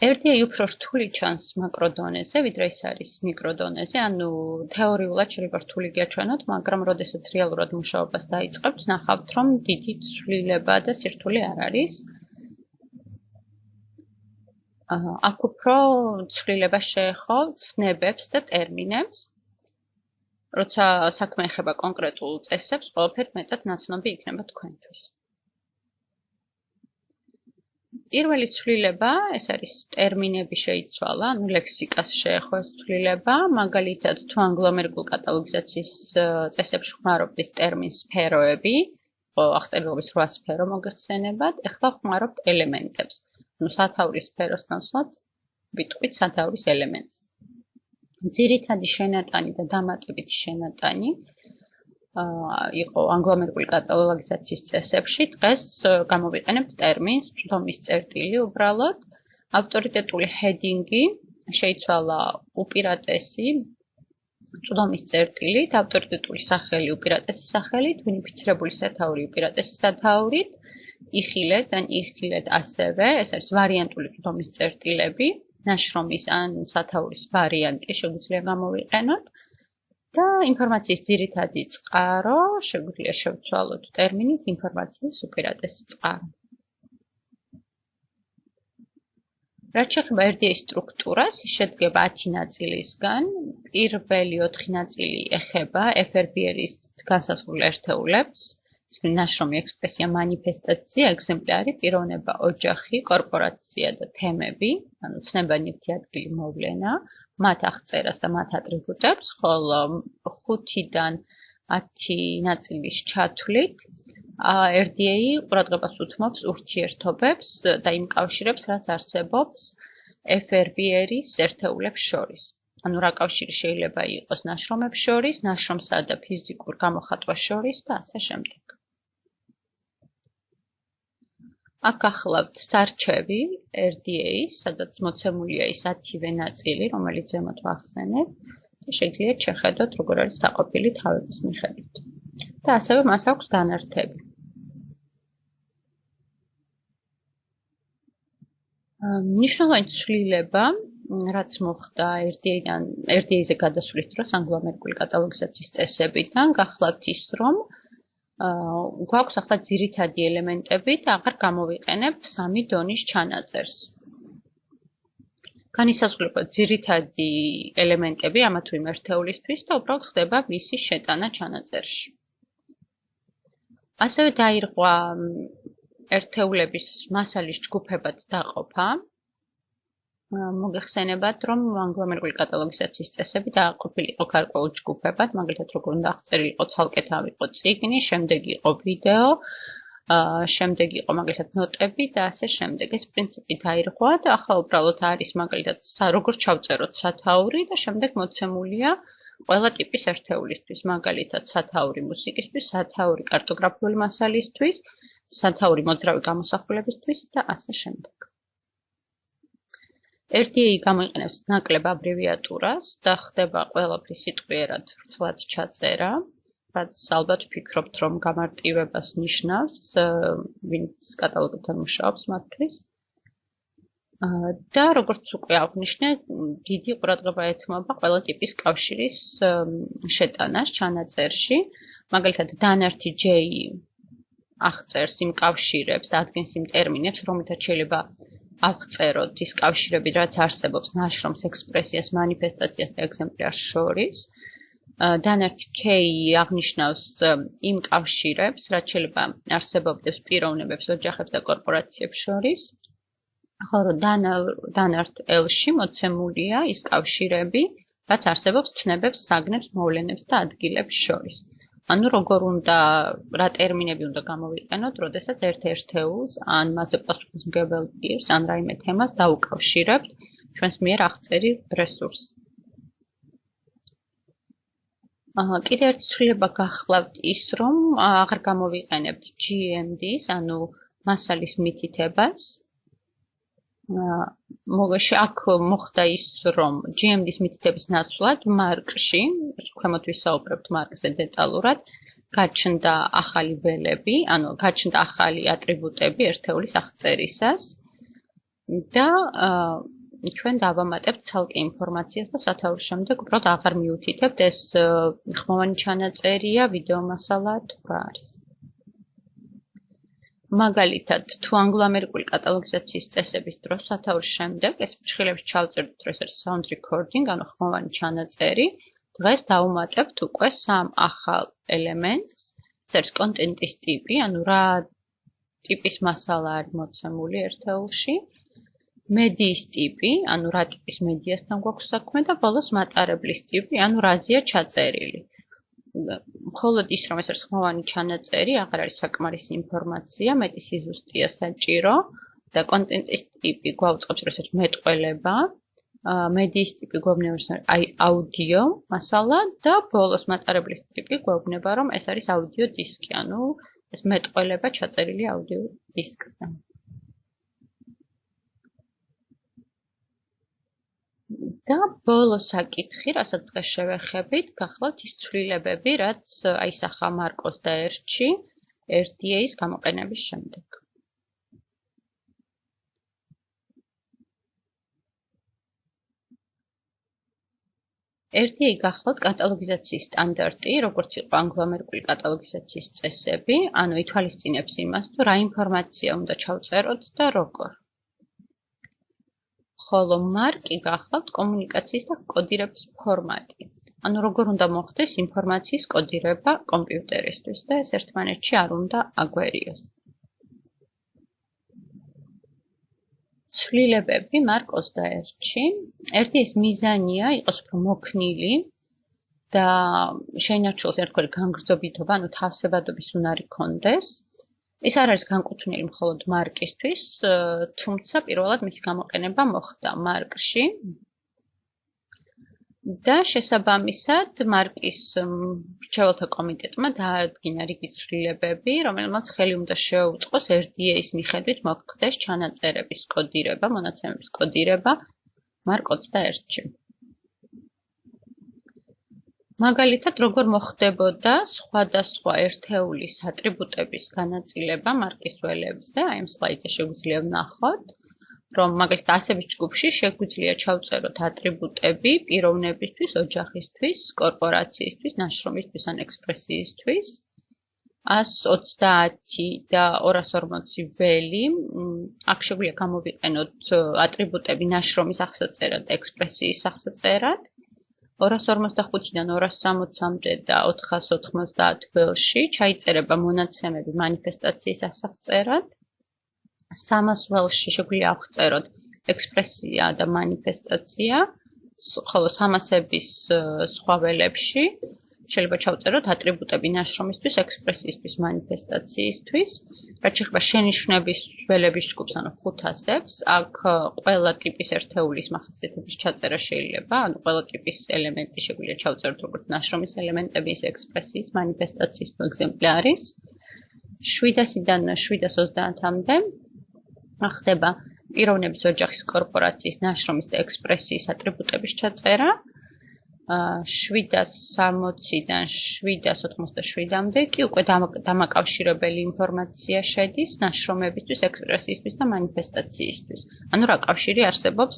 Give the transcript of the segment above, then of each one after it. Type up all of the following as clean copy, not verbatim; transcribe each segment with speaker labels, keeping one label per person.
Speaker 1: RDA უფრო რთული ჩანს მაკროდონეზე, ვიდრე ის არის მიკროდონეზე, ანუ თეორიულად შეიძლება რთული გიაჩვენოთ, მაგრამ როდესაც რეალურად მუშაობას დაიწყებთ, ნახავთ, რომ დიდი ცვლილება და სირთულე არ არის. აქ უფრო ცვლილება შეეხო ცნებებს და ტერმინებს. როცა საქმე ეხება კონკრეტულ წესებს, ყველაფერი მეტად ნაცნობი იქნება თქვენთვის. პირველი ცვლილება, ეს არის ტერმინები შეიცვალა, ანუ ლექსიკას შეეხო ეს ცვლილება, მაგალითად, თუ ანგლომერიკულ კატალოგიზაციის წესებში ხმარობთ ტერმინს სფეროები, აღწერილობის 8 სფერო მოგეხსენებათ, ეხლა ხმარობთ ელემენტებს. ანუ სათაურის სფეროს ნაცვლად ვიტყვით სათაურის ელემენტს. ძირითადი შენატანი და დამატებითი შენატანი იყო ანგლომერიკული კატალოგიზაციის წესებში, დღეს გამოვიყენებთ ტერმინს წვდომის წერტილი უბრალოდ. ავტორიტეტული ჰედინგი შეიცვალა უპირატესი წვდომის წერტილით, ავტორიტეტული სახელი უპირატესი სახელით, უნიფიცირებული სათაური უპირატესი სათაურით, იხილეთ ან იხილეთ ასევე, ეს არის ვარიანტული წვდომის წერტილები, ნაშრომის ან სათაურის ვარიანტი შეგვიძლია გამოვიყენოთ. და ინფორმაციის ძირითადი წყარო შეგვიძლია შევცვალოთ ტერმინით ინფორმაციის უპირატესი წყარო. რაც შეეხება RDA სტრუქტურას, ის შედგება 10 ნაწილისგან. პირველი 4 ნაწილი ეხება FRBR-ის განსაზღვრულ ერთეულებს, ისინი ნაშრომი, ექსპრესია, მანიფესტაცია, ეგზემპლარი, პიროვნება, ოჯახი, კორპორაცია და თემები, ანუ ცნება, ნივთი, ადგილი, მოვლენა, მათ აღწერას და მათ ატრიბუტებს, ხოლო 5-დან 10 ნაწილის ჩათვლით RDA ყურადღებას უთმობს ურთიერთობებს და იმ კავშირებს, რაც არსებობს FRBR-ის ერთეულებს შორის. ანუ რა კავშირი შეიძლება იყოს ნაშრომებს შორის, ნაშრომსა და ფიზიკურ გამოხატვას შორის და ასე შემდეგ. აქ გახლავთ სარჩევი RDA-ის, სადაც მოცემულია ის 10-ვე ნაწილი, რომელიც ზემოთ ვახსენებ და შეგიძლიათ შეხედოთ, როგორ არის დაყოფილი თავების მიხედვით. და ასევე მას აქვს დანართები. მნიშვნელოვანი ცვლილება, რაც მოხდა RDA-ზე გადასვლის დროს ანგლომერიკული კატალოგიზაციის წესებიდან, გახლავთ ის, რომ გვაქვს ახლა ძირითადი ელემენტები და აღარ გამოვიყენებთ 3 დონის ჩანაწერს. განისაზღვრება ძირითადი ელემენტები ამა თუ იმ ერთეულისთვის და უბრალოდ ხდება მისი შეტანა ჩანაწერში. ასევე დაირღვა ერთეულების მასალის ჯგუფებად დაყოფა. მოგეხსენებათ, რომ ანგლომერიკული კატალოგიზაციის წესები დააყოფილი იყო გარკვეულ ჯგუფებად, მაგალითად, როგორ უნდა აღწერილიყო ცალკე თავიყო წიგნი, შემდეგ იყო ვიდეო, შემდეგ იყო მაგალითად ნოტები და ასე შემდეგ. ეს პრინციპი დაირღვა და ახლა უბრალოდ არის მაგალითად როგორ ჩავწეროთ სათაური და შემდეგ მოცემულია ყველა ტიპის ერთეულისთვის, მაგალითად სათაური მუსიკისთვის, სათაური კარტოგრაფიული მასალისთვის, სათაური მოძრავი გამოსახულებისთვის და ასე შემდეგ. RDA გამოიყენებს ნაკლებ აბრევიატურას და ხდება ყველაფრის სიტყვიერად ვრცლად ჩაწერა, რაც ალბათ ვფიქრობთ, რომ გამარტივებას ნიშნავს, ვინც კატალოგებთან მუშაობს მათთვის. და როგორც უკვე აღვნიშნე, დიდი ყურადღება ეთმობა ყველა ტიპის კავშირის შეტანას ჩანაწერში, მაგალითად დანართი J აღწერს იმ კავშირებს და ადგენს იმ ტერმინებს, რომლითაც შეიძლება აღწეროთ ის კავშირები, რაც არსებობს ნაშრომს, ექსპრესიას, მანიფესტაციას და ეგზემპლარს შორის. დანართი K აღნიშნავს იმ კავშირებს, რაც შეიძლება არსებობდეს პიროვნებებს, ოჯახებს და კორპორაციებს შორის. ხოლო დანართ L-ში მოცემულია ის კავშირები, რაც არსებობს ცნებებს, საგნებს, მოვლენებს და ადგილებს შორის. ანუ როგორ უნდა, რა ტერმინები უნდა გამოვიყენოთ, როდესაც ერთ ერთეულს ან მასზე პასუხისმგებელ პირს, ან რაიმე თემას დაუკავშირებთ ჩვენს მიერ აღწერილ რესურსს. კიდევ ერთი ცვლილება გახლავთ ის, რომ აღარ გამოვიყენებთ GMD-ს, ანუ მასალის მითითებას. აქ მოხდა ის, რომ GMD-s მითითების ნაცვლად მარკში, ქვემოთ ვისაუბრებთ მარკზე დეტალურად, გაჩნდა ახალი ველები, ანუ გაჩნდა ახალი ატრიბუტები ერთეულის აღწერისას. და ჩვენ დავამატებთ ცალკე ინფორმაციას და სათაურის შემდეგ უბრალოდ აღარ მიუთითებთ ეს ხმოვანი ჩანაწერია, ვიდეო მასალა თუ რა არის. მაგალითად, თუ ანგლო-ამერიკული კატალოგიზაციის წესების დროს სათაურის შემდეგ ეს ფრჩხილებში ჩავწერდით, რომ ეს არის sound recording, ანუ ხმოვანი ჩანაწერი, დღეს დავუმატებთ უკვე სამ ახალ ელემენტს, ეს არის კონტენტის ტიპი, ანუ რა ტიპის მასალა არის მოცემული ერთეულში, მედიის ტიპი, ანუ რა ტიპის მედიასთან გვაქვს საქმე და ბოლოს მატარებლის ტიპი, ანუ რაზეა ჩაწერილი. მხოლოდ ის, რომ ეს არის ხმოვანი ჩანაწერი, აღარ არის საკმარისი ინფორმაცია, მეტი სიზუსტეა საჭირო და კონტენტის ტიპი გვაუწყობს, რომ ეს არის მეტყველება, მედიის ტიპი გვეუბნება, რომ აი აუდიო მასალა და ბოლოს მატარებლის ტიპი გვეუბნება, რომ ეს არის აუდიო დისკი, ანუ ეს მეტყველება ჩაწერილი აუდიო დისკზე. და ბოლო საკითხი, რასაც დღეს შევეხებით, გახლავთ ის ცვლილებები, რაც აისახა მარკოს და ერჩი RDA-ის გამოყენების შემდეგ. RDA გახლავთ კატალოგიზაციის სტანდარტი, როგორც იყო ანგლო-ამერიკული კატალოგიზაციის წესები, ანუ ითვალისწინებს იმას, თუ რა ინფორმაცია უნდა ჩავწეროთ და როგორ. ხოლო მარკი გახლავთ კომუნიკაციის და კოდირების ფორმატი. ანუ როგორ უნდა მოხდეს ინფორმაციის კოდირება კომპიუტერისთვის და ეს ერთმანეთში არ უნდა აგვერიოს. ცვლილებები მარკოს და ერჩი. RDA-ის მიზანია იყოს უფრო მოქნილი და შეინარჩუნოს ერთგვარი განგრძობიტობა, ანუ თავსებადობის უნარი ჰქონდეს. ის არ არის განკუთვნილი მხოლოდ მარკისთვის, თუმცა პირველად მისი გამოყენება მოხდა მარკში. და შესაბამისად, მარკის მრჩეველთა კომიტეტმა დაადგინა რიგი ცვლილებები, რომელმაც ხელი უნდა შეუწყოს RDA-ის მიხედვით მოხდეს ჩანაწერების კოდირება, მონაცემების კოდირება მარკოც და ერჩში. მაგალითად, როგორ მოხდებოდა სხვადასხვა ერთეულის ატრიბუტების განაწილება მარკის ველებზე, აი ამ სლაიდზე შეგვიძლია ვნახოთ, რომ მაგალითად ასების ჯგუფში შეგვიძლია ჩავწეროთ ატრიბუტები პიროვნებისთვის, ოჯახისთვის, კორპორაციისთვის, ნაშრომისთვის ან ექსპრესიისთვის. 130 და 240 ველი, აქ შეგვიძლია გამოვიყენოთ ატრიბუტები ნაშრომის აღსაწერად და ექსპრესიის აღსაწერად. 245-დან 260-მდე და 490 ველში ჩაიწერება მონაცემები მანიფესტაციის ასაღწერად. 300 ველში შეგვიძლია ავღწეროთ ექსპრესია და მანიფესტაცია, ხოლო 300-ების სხვა ველებში შეიძლება ჩავწეროთ ატრიბუტები ნაშრომისთვის, ექსპრესიისთვის, მანიფესტაციისთვის. რაც შეეხება შენიშვნების ველების ჯგუფს, ანუ 500-ებს, აქ ყველა ტიპის ერთეულის მახასიათებლების ჩაწერა შეიძლება, ანუ ყველა ტიპის ელემენტი შეგვიძლია ჩავწეროთ როგორც ნაშრომის ელემენტები, ისე ექსპრესიის, მანიფესტაციის თუ ეგზემპლარის. 700-დან 730-მდე ხდება პიროვნების, ოჯახის, კორპორაციის, ნაშრომის და ექსპრესიის ატრიბუტების ჩაწერა. 760-დან 787-მდე კი უკვე დამაკავშირებელი ინფორმაცია შედის ნაშრომებისთვის, ექსპრესიისთვის და მანიფესტაციისთვის. ანუ რა კავშირი არსებობს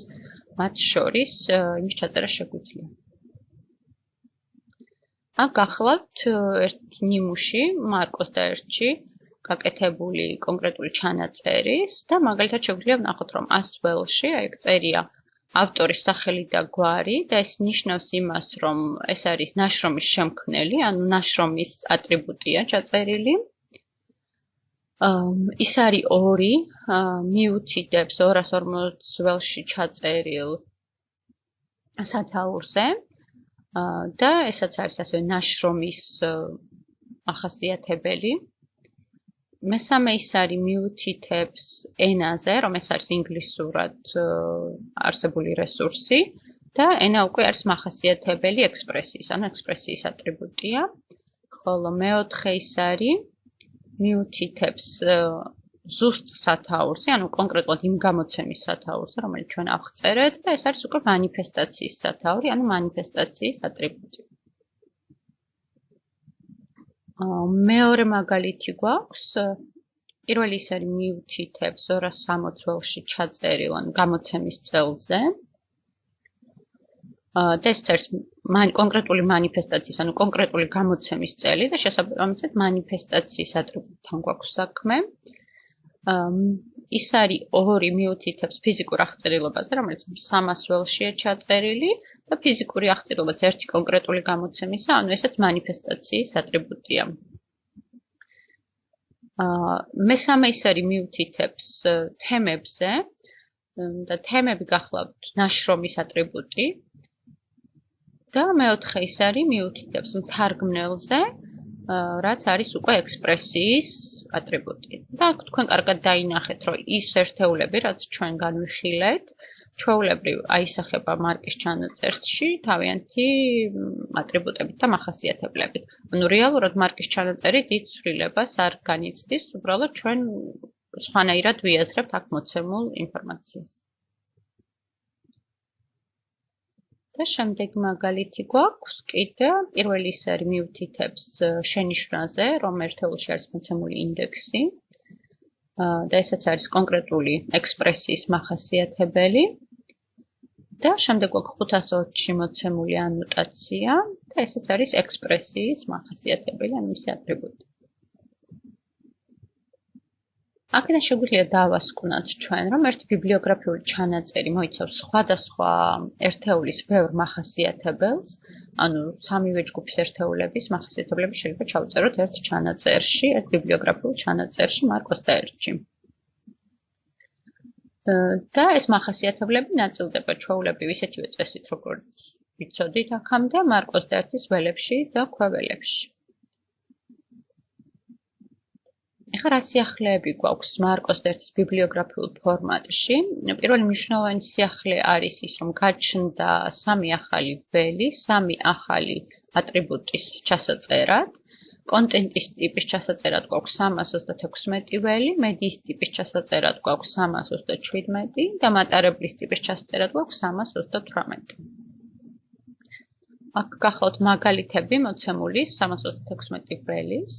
Speaker 1: მათ შორის, იმის ჩაწერა შეგვიძლია. აქ გახლავთ ერთი ნიმუში, მარკოს და ერჩი გაკეთებული კონკრეტული ჩანაწერის და მაგალითად შეგვიძლია ვნახოთ, რომ 100 ველში, აი ეგ წერია ავტორის სახელი და გვარი და ეს ნიშნავს იმას, რომ ეს არის ნაშრომის შემქმნელი, ანუ ნაშრომის ატრიბუტია ჩაწერილი. ის არის 2, მიუთითებს 240 ველში ჩაწერილ სათაურზე და ესაც არის ასევე ნაშრომის ახასიათებელი. მესამე ის არის მიუთითებს ენაზე, რომ ეს არის ინგლისურად არსებული რესურსი და ენა უკვე არის მახასიათებელი ექსპრესიის, ანუ ექსპრესიის ატრიბუტია. ხოლო მეოთხე ის არის მიუთითებს ზუსტ სათაურზე, ანუ კონკრეტულად იმ გამოცემის სათაურზე, რომელიც ჩვენ ავღწერეთ და ეს არის უკვე მანიფესტაციის სათაური, ანუ მანიფესტაციის ატრიბუტი. მეორე მაგალითი გვაქვს პირველი ის არის მიუთითებს 260 ველში ჩაწერილ ან გამოცემის წელზე. და ეს წერს კონკრეტული მანიფესტაციის, ანუ კონკრეტული გამოცემის წელი და შესაბამისად მანიფესტაციის ატრიბუტთან გვაქვს საქმე. ის არის ორი მიუთითებს ფიზიკურ აღწერილობაზე, რომელიც 300 ველშია ჩაწერილი და ფიზიკური აღწერილობაც ერთი კონკრეტული გამოცემისა, ანუ ესეც მანიფესტაციის ატრიბუტია. მესამე ის არის მიუთითებს თემებზე და თემები გახლავთ ნაშრომის ატრიბუტი. და მეოთხე ის არის მიუთითებს მთარგმნელზე, რაც არის უკვე ექსპრესიის ატრიბუტი. და თქვენ კარგად დაინახეთ, რომ ის ერთეულები, რაც ჩვენ განვიხილეთ, ჩვეულებრივ აისახება მარკის ჩანაწერში თავიანთი ატრიბუტებით და მახასიათებლებით. ანუ რეალურად მარკის ჩანაწერი დიდ ცვლილებას არ განიცდის, უბრალოდ ჩვენ სხვანაირად ვიაზრებთ აქ მოცემულ ინფორმაციას. და შემდეგ მაგალითი გვაქვს კიდე, პირველი ის არის მიუთითებს შენიშვნაზე, რომ ერთეულში არის მოცემული ინდექსი და ესაც არის კონკრეტული ექსპრესიის მახასიათებელი. და შემდეგ გვაქვს 520-ში მოცემული ანოტაცია და ესეც არის ექსპრესიის მახასიათებელი, ანუ მისი ატრიბუტი. აქედან შეგვიძლია დავასკვნათ ჩვენ, რომ ერთი ბიბლიოგრაფიული ჩანაწერი მოიცავს სხვადასხვა ერთეულის ბევრ მახასიათებელს, ანუ სამივე ჯგუფის ერთეულების მახასიათებლები შეიძლება ჩავწეროთ ერთ ჩანაწერში, ერთ ბიბლიოგრაფიულ ჩანაწერში მარკოს და ერთში. და ეს მახასიათებლები ნაწილდება ჩვეულებრივ ისეთივე წესით, როგორც ვიცოდით აქამდე, მარკოს და ერთის ველებში და ქვეველებში. ეხლა რა სიახლეები გვაქვს მარკოს და ერთის ბიბლიოგრაფიულ ფორმატში? პირველი მნიშვნელოვანი სიახლე არის ის, რომ გაჩნდა სამი ახალი ველი, სამი ახალი ატრიბუტის ჩასაწერად. კონტენტის ტიპის ჩასაწერად გვაქვს 326 ველი, მედიის ტიპის ჩასაწერად გვაქვს 327 და მატარებლის ტიპის ჩასაწერად გვაქვს 328. აქ გახლავთ მაგალითები მოცემული 326 ველის.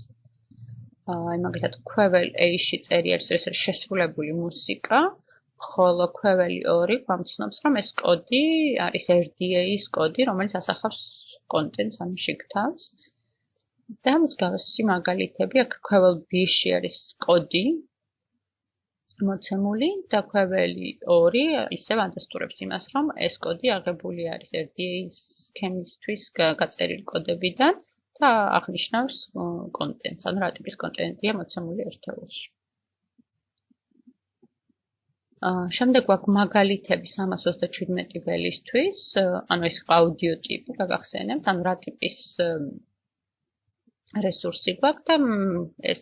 Speaker 1: მაგალითად, ქვეվել A-ში წერი არის შესრულებული მუსიკა, ხოლო ქვეველი 2 გვამცნობს, რომ ეს კოდი არის RDA-ის კოდი, რომელიც ასახავს კონტენტს, ანუ შიგ-თავს. და მსგავსი მაგალითები, აქ ქვეվել B-ში არის კოდი მოცემული და ქვეველი 2 ისევ ადასტურებს იმას, რომ ეს კოდი აღებული არის RDA-ის სქემისთვის გაწერილი კოდებიდან და აღნიშნავს კონტენტს, ანუ რა ტიპის კონტენტია მოცემული ერთეულში. შემდეგ გვაქვს მაგალითები 327 ველისთვის, ანუ ეს აუდიო ტიპი, გაგახსენებთ, ანუ რა ტიპის რესურსი გვაქვს და ეს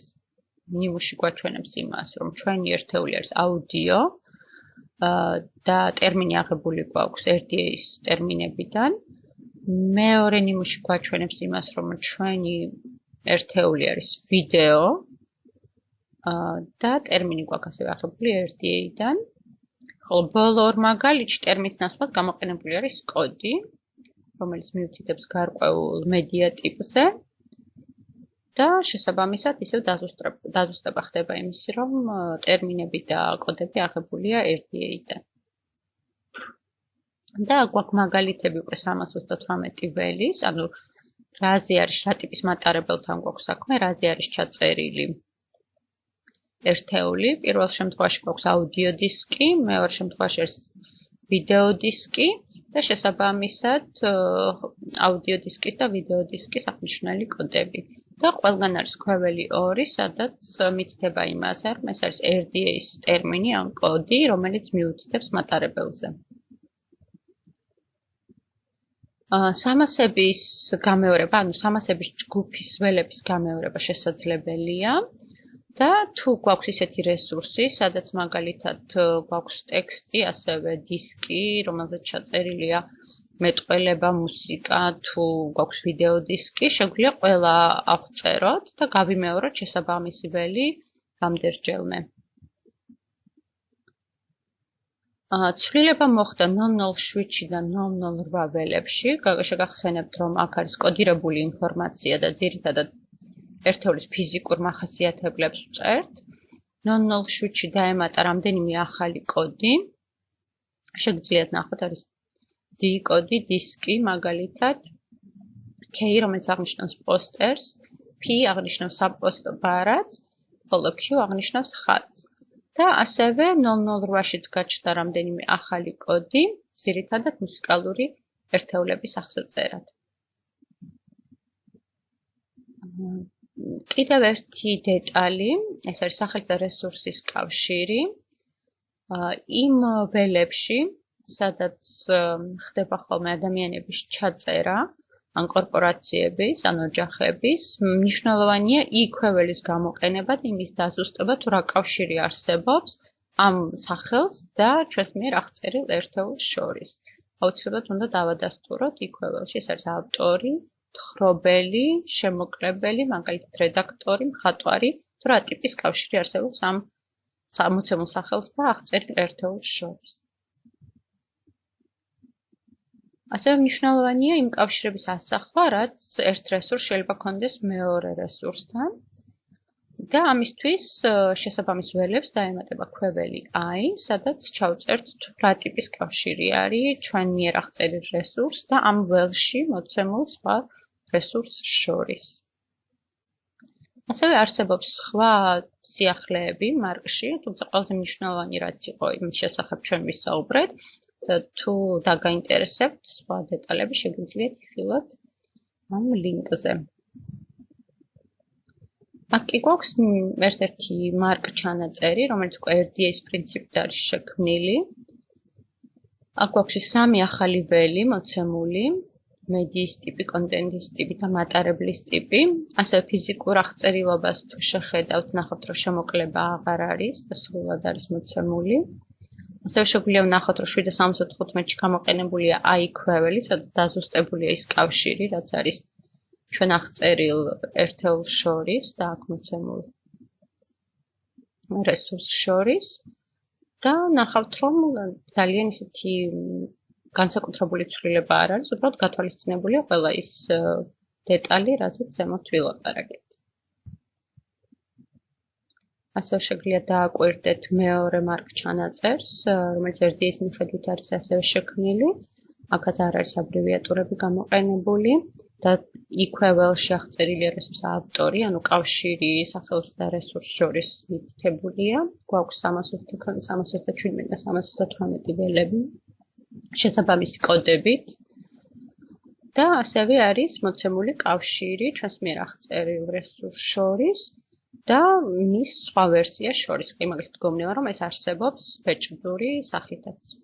Speaker 1: ნიმუში გვაჩვენებს იმას, რომ ჩვენი ერთეული არის აუდიო და ტერმინი აღებული გვაქვს RDA-ის ტერმინებიდან. მეორე ნიმუში გვაჩვენებს იმას, რომ ჩვენი ერთეული არის ვიდეო და ტერმინი გვაქვს ასევე აღებული RDA-დან. ხოლო ბოლო ორ მაგალითში ტერმინის ნაცვლად გამოყენებული არის კოდი, რომელიც მიუთითებს გარკვეულ მედია ტიპზე. და შესაბამისად ისევ დაზუსტება ხდება იმისი, რომ ტერმინები და კოდები აღებულია RDA-დან. და გვაქვს მაგალითები უკვე 328 ველის, ანუ რაზე არის რა ტიპის მატარებელთან გვაქვს საქმე, რაზე არის ჩაწერილი ერთეული. პირველ შემთხვევაში გვაქვს აუდიო დისკი, მეორე შემთხვევაში არის ვიდეო დისკი და შესაბამისად აუდიო დისკის და ვიდეო დისკის აღნიშნული კოდები. და ყველგან არის ქვეველი 2, სადაც მითითება იმაზე, რომ ეს არის RDA-ის ტერმინი ან კოდი, რომელიც მიუთითებს მატარებელზე. 300-ების გამეორება, ანუ 300-ების ჯგუფის ველების გამეორება შესაძლებელია და თუ გვაქვს ისეთი რესურსი, სადაც მაგალითად გვაქვს ტექსტი, ასევე დისკი, რომელზეც ჩაწერილია მეტყველება, მუსიკა, თუ გვაქვს ვიდეო დისკი, შეგვიძლია ყველა ავწეროთ და გავიმეოროთ შესაბამისი ველი რამდენჯერმე. ცვლილება მოხდა 007-დან 008 ველებში. შეგახსენებთ, რომ აქ არის კოდირებული ინფორმაცია და ძირითადად ერთეულის ფიზიკურ მახასიათებლებს ვწერთ. 00-ში დაემატა რამდენიმე ახალი კოდი. შეგიძლიათ ნახოთ, არის D კოდი, დისკი, მაგალითად, K, რომელიც აღნიშნავს პოსტერს, P აღნიშნავს საპოსტო ბარათს, ხოლო Q აღნიშნავს ხატს. და ასევე 008-შიც გაჩნდა რამდენიმე ახალი კოდი, ძირითადად მუსიკალური ერთეულების აღწერად. კიდევ ერთი დეტალი, ეს არის სახლის და რესურსის კავშირი. იმ ველებში, სადაც ხდება ხოლმე ადამიანების ჩაწერა, ან კორპორაციების, ან ოჯახების, მნიშვნელოვანია იქვეველის გამოყენება და იმის დაზუსტება, თუ რა კავშირი არსებობს ამ სახელს და ჩვენს მიერ აღწერილ ერთეულს შორის. აუცილებლად უნდა დავადასტუროთ იქვეველში, ეს არის ავტორი, თხრობელი, შემოკლებელი, მაგალითად რედაქტორი, მხატვარი, თუ რა ტიპის კავშირი არსებობს ამ სამოცემულ სახელს და აღწერილ ერთეულს შორის. ასევე მნიშვნელოვანია იმ კავშირების ასახვა, რაც ერთ რესურსს შეიძლება ჰქონდეს მეორე რესურსთან. და ამისთვის შესაბამის ველებს დაემატება ქვეველი I, სადაც ჩავწერთ რა ტიპის კავშირი არის ჩვენ მიერ აღწერილ რესურსს და ამ ველში მოცემულ სხვა რესურსს შორის. ასევე არსებობს სხვა სიახლეები მარკში, თუმცა ყველაზე მნიშვნელოვანი რაც იყო იმის შესახებ ჩვენ ვისაუბრეთ და თუ დაგაინტერესებთ სხვა დეტალები შეგიძლიათ იხილოთ ამ ლინკზე. აქ კი გვაქვს ერთ-ერთი მარკ ჩანაწერი, რომელიც უკვე RDA-ის პრინციპით არის შექმნილი. აქ გვაქვს სამი ახალი ველი მოცემული, მედიის ტიპი, კონტენტის ტიპი და მატარებლის ტიპი. ასევე ფიზიკურ აღწერილობას თუ შეხედავთ, ნახავთ, რომ შემოკლება აღარ არის და სრულად არის მოცემული. ასევე შეგვიძლია ვნახოთ, რომ 775-ში გამოყენებულია I ქვეველი, სადაც დაზუსტებულია ის კავშირი, რაც არის ჩვენ აღწერილ ერთეულს შორის და აქ მოცემულ რესურსს შორის. და ნახავთ, რომ ძალიან ისეთი განსაკუთრებული ცვლილება არ არის, უბრალოდ გათვალისწინებულია ყველა ის დეტალი, რაზეც ზემოთ ვილაპარაკეთ. ასევე შეგვიძლია დააკვირდეთ მეორე მარკ ჩანაწერს, რომელიც RDA-ის მიხედვით არის ასევე შექმნილი. აქაც არ არის აბრევიატურები გამოყენებული და იქვე ველში აღწერილი რესურსის ავტორი, ანუ კავშირი სახელს და რესურსს შორის მითითებულია. გვაქვს 317 და 318 ველები შესაბამისი კოდებით. და ასევე არის მოცემული კავშირი ჩვენს მიერ აღწერილ რესურსს შორის და მის სხვა ვერსიას შორის. მაგალითად გონია, რომ ეს არსებობს ბეჭდური სახლითაც.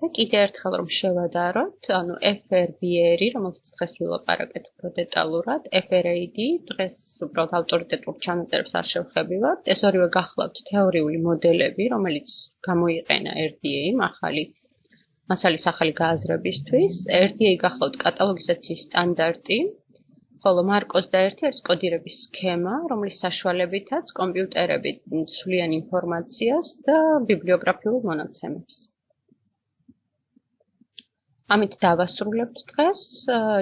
Speaker 1: და კიდე ერთხელ რომ შევადაროთ, ანუ FRBR-ი, რომელსაც დღეს ვილაპარაკეთ უფრო დეტალურად, FRAD, დღეს უბრალოდ ავტორიტეტურ ჩანაწერებს არ შევხებივართ. ეს ორივე გახლავთ თეორიული მოდელები, რომელიც გამოიყენა RDA-მ მასალის ახალი გააზრებისთვის. RDA გახლავთ კატალოგიზაციის სტანდარტი, ხოლო MARC-21 არის კოდირების სქემა, რომლის საშუალებითაც კომპიუტერები ცვლიან ინფორმაციას და ბიბლიოგრაფიულ მონაცემებს. ამით დავასრულებთ დღეს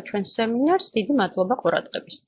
Speaker 1: ჩვენს სემინარს. დიდი მადლობა ყურადღებისთვის.